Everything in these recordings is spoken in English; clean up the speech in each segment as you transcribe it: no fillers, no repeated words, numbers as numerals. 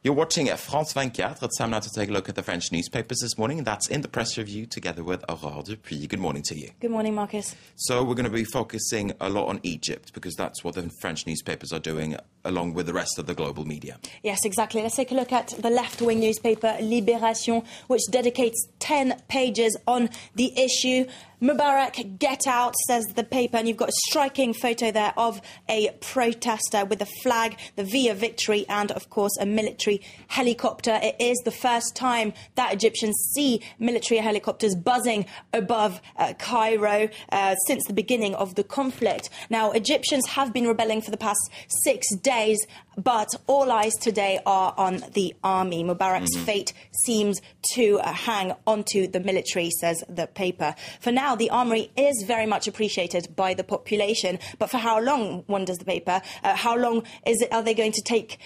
You're watching at France 24. It's time now to take a look at the French newspapers this morning. That's in the press review together with Aurore Dupuis. Good morning to you. Good morning, Marcus. So we're going to be focusing a lot on Egypt because that's what the French newspapers are doing along with the rest of the global media. Yes, exactly. Let's take a look at the left-wing newspaper Libération, which dedicates 10 pages on the issue. Mubarak, get out, says the paper, and you've got a striking photo there of a protester with a flag, the V of victory, and, of course, a military helicopter. It is the first time that Egyptians see military helicopters buzzing above Cairo since the beginning of the conflict. Now, Egyptians have been rebelling for the past 6 days, but all eyes today are on the army. Mubarak's fate seems to hang onto the military, says the paper. For now, the army is very much appreciated by the population, but for how long, wonders the paper? How long are they going to take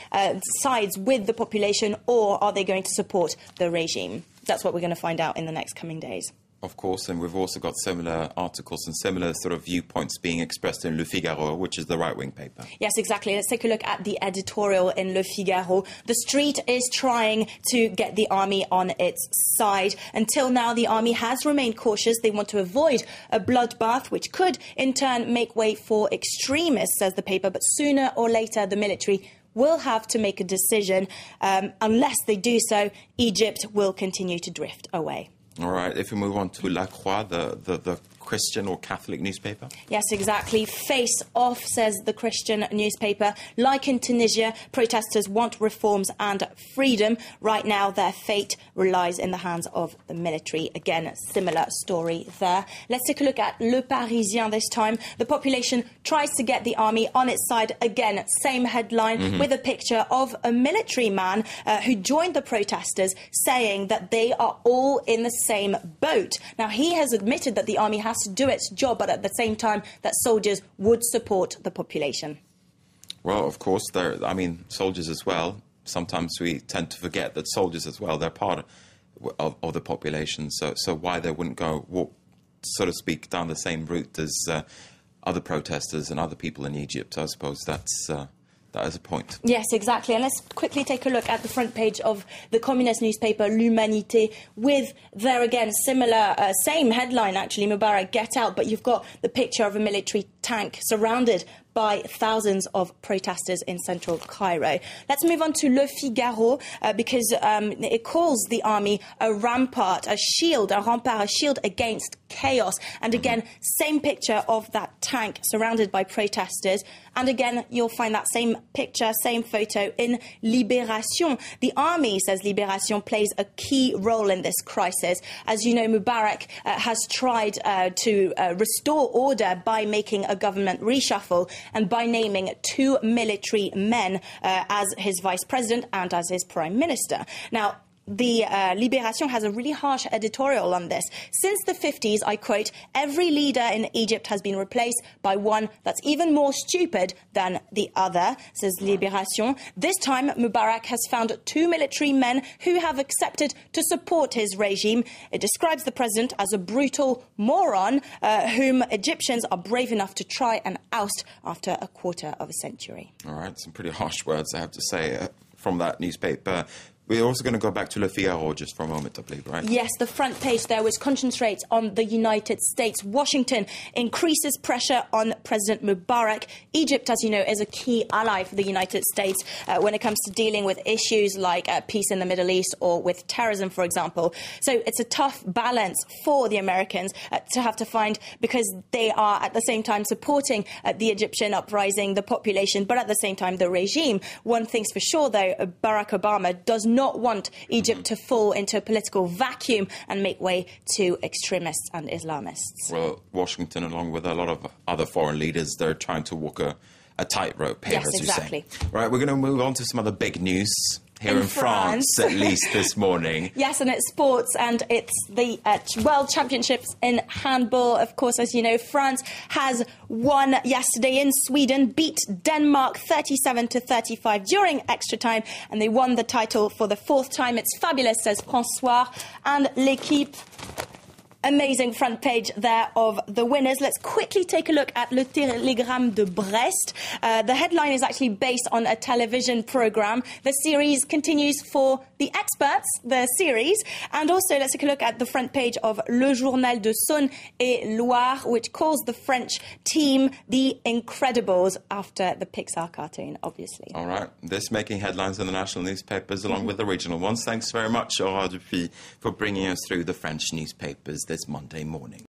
sides with the population, or are they going to support the regime? That's what we're going to find out in the next coming days. Of course, and we've also got similar articles and similar sort of viewpoints being expressed in Le Figaro, which is the right-wing paper. Yes, exactly. Let's take a look at the editorial in Le Figaro. The street is trying to get the army on its side. Until now, the army has remained cautious. They want to avoid a bloodbath, which could, in turn, make way for extremists, says the paper. But sooner or later, the military will have to make a decision. Unless they do so, Egypt will continue to drift away. All right, if we move on to La Croix, the Christian or Catholic newspaper. Yes, exactly. Face off, says the Christian newspaper. Like in Tunisia, protesters want reforms and freedom. Right now, their fate relies in the hands of the military. Again, similar story there. Let's take a look at Le Parisien this time. The population tries to get the army on its side. Again, same headline with a picture of a military man who joined the protesters, saying that they are all in the same boat. Now, he has admitted that the army has to do its job, but at the same time that soldiers would support the population. Well, of course, soldiers as well. Sometimes we tend to forget that soldiers as well, they're part of the population. So why they wouldn't walk, so to speak, down the same route as other protesters and other people in Egypt? I suppose that is a point. Yes, exactly. And let's quickly take a look at the front page of the communist newspaper L'Humanité, with there again similar, same headline actually, Mubarak, get out, but you've got the picture of a military tank surrounded by thousands of protesters in central Cairo. Let's move on to Le Figaro because it calls the army a rampart, a shield against chaos. And again, same picture of that tank surrounded by protesters. And again, you'll find that same picture, same photo in Libération. The army, says Libération, plays a key role in this crisis. As you know, Mubarak has tried to restore order by making a government reshuffle and by naming 2 military men as his vice president and as his prime minister. Now, the Libération has a really harsh editorial on this. Since the 50s, I quote, every leader in Egypt has been replaced by one that's even more stupid than the other, says Libération. This time, Mubarak has found 2 military men who have accepted to support his regime. It describes the president as a brutal moron whom Egyptians are brave enough to try and oust after a quarter of a century. All right, some pretty harsh words, I have to say, from that newspaper. We're also going to go back to Le Figaro just for a moment, I believe, right? Yes, the front page there, which concentrates on the United States. Washington increases pressure on President Mubarak. Egypt, as you know, is a key ally for the United States when it comes to dealing with issues like peace in the Middle East or with terrorism, for example. So it's a tough balance for the Americans to have to find, because they are at the same time supporting the Egyptian uprising, the population, but at the same time the regime. One thing's for sure, though, Barack Obama does not want Egypt to fall into a political vacuum and make way to extremists and Islamists. Well, Washington, along with a lot of other foreign leaders, they're trying to walk a tightrope here, yes, as you exactly. say. Right, we're going to move on to some other big news. Here in France, at least this morning. Yes, and it's sports, and it's the World Championships in handball. Of course, as you know, France has won yesterday in Sweden, beat Denmark 37-35 during extra time, and they won the title for the 4th time. It's fabulous, says François, and l'équipe amazing front page there of the winners. Let's quickly take a look at Le Télégramme de Brest. The headline is actually based on a television programme. The series continues for the experts, the series. And also, let's take a look at the front page of Le Journal de Saône-et-Loire, which calls the French team the Incredibles after the Pixar cartoon, obviously. All right. This making headlines in the national newspapers along with the regional ones. Thanks very much, Aura Dupuis, for bringing us through the French newspapers this Monday morning.